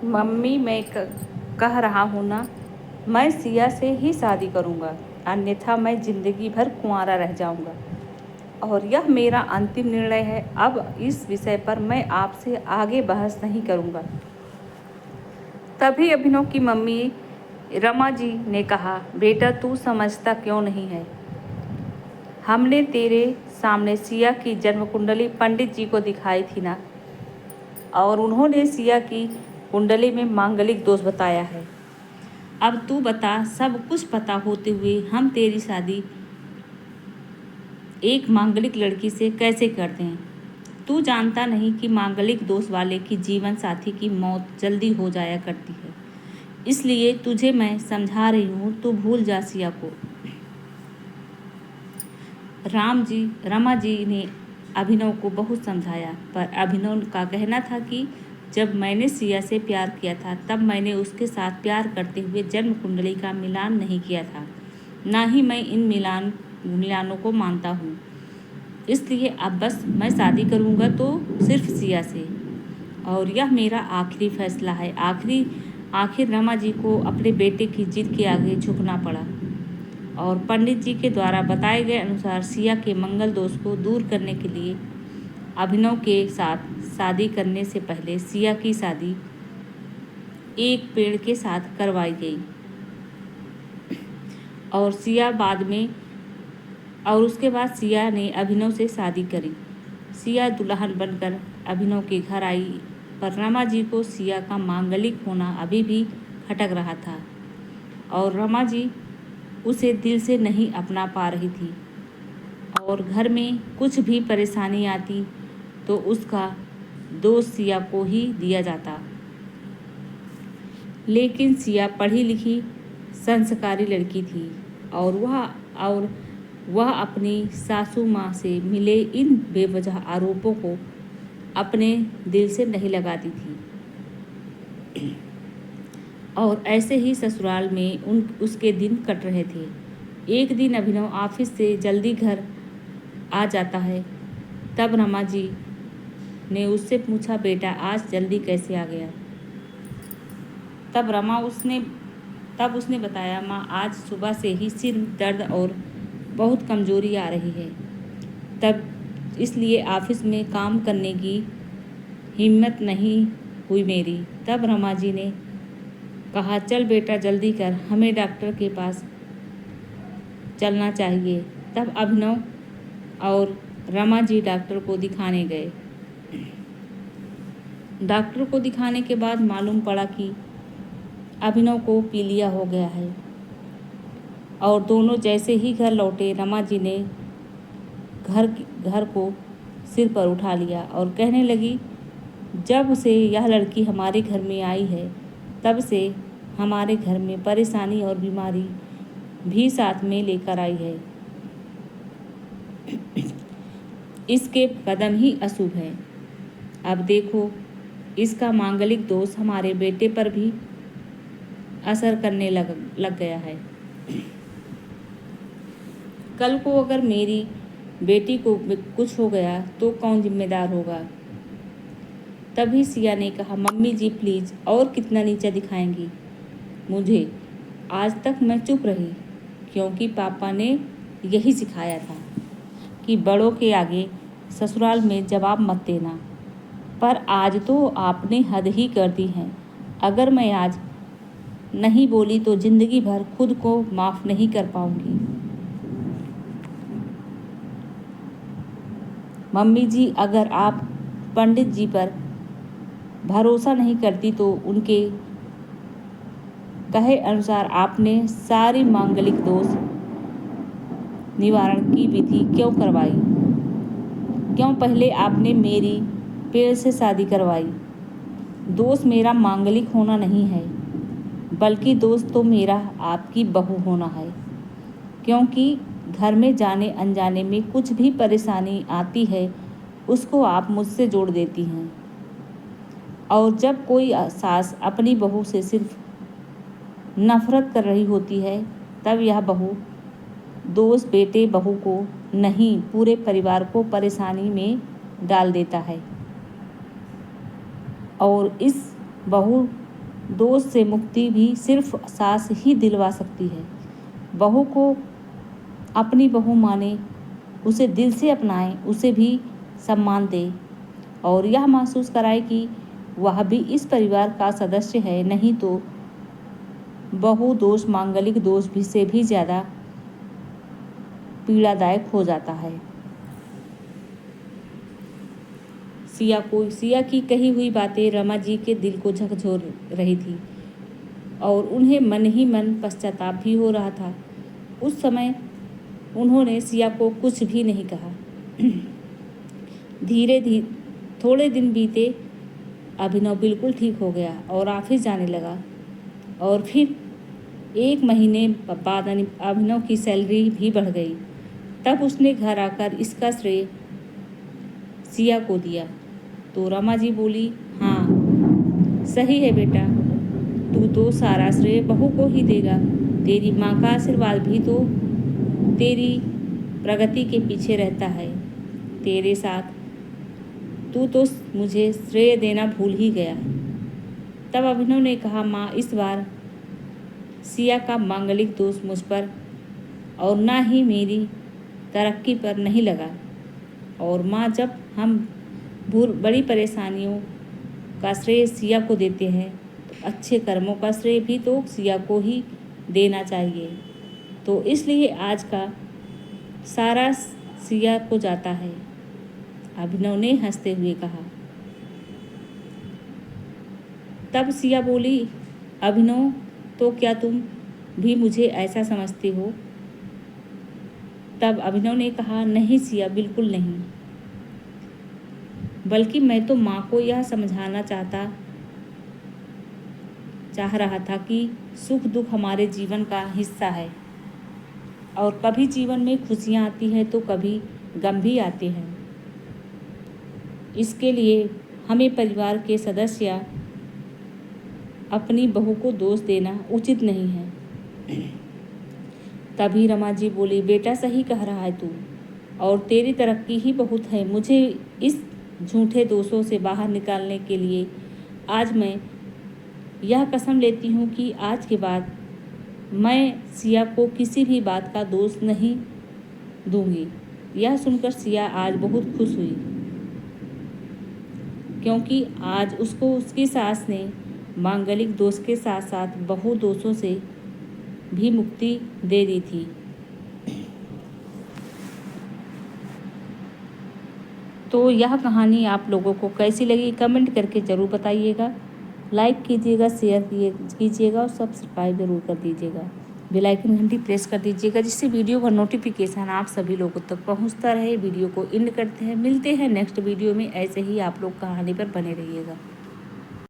Mummy, मैं कह रहा हूँ ना, मैं सिया से ही शादी करूँगा, अन्यथा मैं ज़िंदगी भर कुंवारा रह जाऊँगा और यह मेरा अंतिम निर्णय है। अब इस विषय पर मैं आपसे आगे बहस नहीं करूँगा। तभी अभिनव की मम्मी रमा जी ने कहा, बेटा तू समझता क्यों नहीं है? हमने तेरे सामने सिया की जन्म कुंडली पंडित जी को दिखाई थी ना, और उन्होंने सिया की कुंडली में मांगलिक दोष बताया है। अब तू बता, सब कुछ पता होते हुए हम तेरी शादी एक मांगलिक लड़की से कैसे करते हैं? तू जानता नहीं कि मांगलिक दोष वाले की जीवन साथी की मौत जल्दी हो जाया करती है। इसलिए तुझे मैं समझा रही हूँ, तू भूल जा सिया को। रमा जी ने अभिनव को बहुत समझाया, पर अभिनव का कहना था कि जब मैंने सिया से प्यार किया था तब मैंने उसके साथ प्यार करते हुए जन्म कुंडली का मिलान नहीं किया था, ना ही मैं इन मिलानों को मानता हूँ। इसलिए अब बस मैं शादी करूँगा तो सिर्फ सिया से, और यह मेरा आखिरी फैसला है। आखिर रमा जी को अपने बेटे की जिद के आगे झुकना पड़ा और पंडित जी के द्वारा बताए गए अनुसार सिया के मंगल दोष को दूर करने के लिए अभिनव के साथ शादी करने से पहले सिया की शादी एक पेड़ के साथ करवाई गई और उसके बाद सिया ने अभिनव से शादी करी। सिया दुल्हन बनकर अभिनव के घर आई, पर रमा जी को सिया का मांगलिक होना अभी भी खटक रहा था और रमा जी उसे दिल से नहीं अपना पा रही थी, और घर में कुछ भी परेशानी आती तो उसका दोष सिया को ही दिया जाता। लेकिन सिया पढ़ी लिखी संस्कारी लड़की थी और वह अपनी सासू माँ से मिले इन बेवजह आरोपों को अपने दिल से नहीं लगाती थी, और ऐसे ही ससुराल में उसके दिन कट रहे थे। एक दिन अभिनव ऑफिस से जल्दी घर आ जाता है। तब रमा जी ने उससे पूछा, बेटा आज जल्दी कैसे आ गया? तब उसने बताया, माँ आज सुबह से ही सिर दर्द और बहुत कमजोरी आ रही है, तब इसलिए ऑफिस में काम करने की हिम्मत नहीं हुई मेरी। तब रमा जी ने कहा, चल बेटा जल्दी कर, हमें डॉक्टर के पास चलना चाहिए। तब अभिनव और रमा जी डॉक्टर को दिखाने गए। डॉक्टर को दिखाने के बाद मालूम पड़ा कि अभिनव को पीलिया हो गया है, और दोनों जैसे ही घर लौटे रमा जी ने घर को सिर पर उठा लिया और कहने लगी, जब से यह लड़की हमारे घर में आई है तब से हमारे घर में परेशानी और बीमारी भी साथ में लेकर आई है। इसके कदम ही अशुभ हैं। अब देखो, इसका मांगलिक दोष हमारे बेटे पर भी असर करने लग गया है। कल को अगर मेरी बेटी को कुछ हो गया तो कौन जिम्मेदार होगा? तभी सिया ने कहा, मम्मी जी प्लीज़, और कितना नीचा दिखाएंगी मुझे? आज तक मैं चुप रही क्योंकि पापा ने यही सिखाया था कि बड़ों के आगे ससुराल में जवाब मत देना, पर आज तो आपने हद ही कर दी है। अगर मैं आज नहीं बोली तो जिंदगी भर खुद को माफ़ नहीं कर पाऊंगी। मम्मी जी, अगर आप पंडित जी पर भरोसा नहीं करती तो उनके कहे अनुसार आपने सारी मांगलिक दोष निवारण की विधि क्यों करवाई? क्यों पहले आपने मेरी पेड़ से शादी करवाई? दोष मेरा मांगलिक होना नहीं है, बल्कि दोष तो मेरा आपकी बहू होना है, क्योंकि घर में जाने अनजाने में कुछ भी परेशानी आती है उसको आप मुझसे जोड़ देती हैं, और जब कोई सास अपनी बहू से सिर्फ नफरत कर रही होती है तब यह बहू दोष बेटे बहू को नहीं, पूरे परिवार को परेशानी में डाल देता है। और इस बहू दोष से मुक्ति भी सिर्फ सास ही दिलवा सकती है। बहू को अपनी बहू माने, उसे दिल से अपनाए, उसे भी सम्मान दे और यह महसूस कराए कि वह भी इस परिवार का सदस्य है। नहीं तो बहु दोष मांगलिक दोष भी से भी ज़्यादा पीड़ादायक हो जाता है। सिया की कही हुई बातें रमा जी के दिल को झकझोर रही थी और उन्हें मन ही मन पश्चाताप भी हो रहा था। उस समय उन्होंने सिया को कुछ भी नहीं कहा। धीरे धीरे थोड़े दिन बीते, अभिनव बिल्कुल ठीक हो गया और ऑफिस जाने लगा और फिर 1 महीने बाद अभिनव की सैलरी भी बढ़ गई। तब उसने घर आकर इसका श्रेय सिया को दिया तो रमा जी बोली, हाँ सही है बेटा, तू तो सारा श्रेय बहू को ही देगा। तेरी माँ का आशीर्वाद भी तो तेरी प्रगति के पीछे रहता है। तेरे साथ तू तो मुझे श्रेय देना भूल ही गया। तब अभिनव ने कहा, माँ इस बार सिया का मांगलिक दोष मुझ पर और ना ही मेरी तरक्की पर नहीं लगा। और माँ, जब हम बड़ी परेशानियों का श्रेय सिया को देते हैं तो अच्छे कर्मों का श्रेय भी तो सिया को ही देना चाहिए। तो इसलिए आज का सारा सिया को जाता है, अभिनव ने हंसते हुए कहा। तब सिया बोली, अभिनव, तो क्या तुम भी मुझे ऐसा समझते हो? तब अभिनव ने कहा, नहीं सिया, बिल्कुल नहीं, बल्कि मैं तो माँ को यह समझाना चाह रहा था कि सुख दुख हमारे जीवन का हिस्सा है और कभी जीवन में खुशियाँ आती हैं तो कभी गम भी आते हैं। इसके लिए हमें परिवार के सदस्य अपनी बहू को दोष देना उचित नहीं है। तभी रमा जी बोली, बेटा सही कह रहा है तू, और तेरी तरक्की ही बहुत है। मुझे इस झूठे दोषों से बाहर निकालने के लिए आज मैं यह कसम लेती हूँ कि आज के बाद मैं सिया को किसी भी बात का दोष नहीं दूंगी। यह सुनकर सिया आज बहुत खुश हुई, क्योंकि आज उसको उसकी सास ने मांगलिक दोष के साथ साथ बहु दोषों से भी मुक्ति दे दी थी। तो यह कहानी आप लोगों को कैसी लगी कमेंट करके ज़रूर बताइएगा। लाइक कीजिएगा, शेयर कीजिएगा और सब्सक्राइब जरूर कर दीजिएगा। बेल आइकन घंटी प्रेस कर दीजिएगा, जिससे वीडियो का नोटिफिकेशन आप सभी लोगों तक पहुंचता रहे। वीडियो को एंड करते हैं, मिलते हैं नेक्स्ट वीडियो में। ऐसे ही आप लोग कहानी पर बने रहिएगा।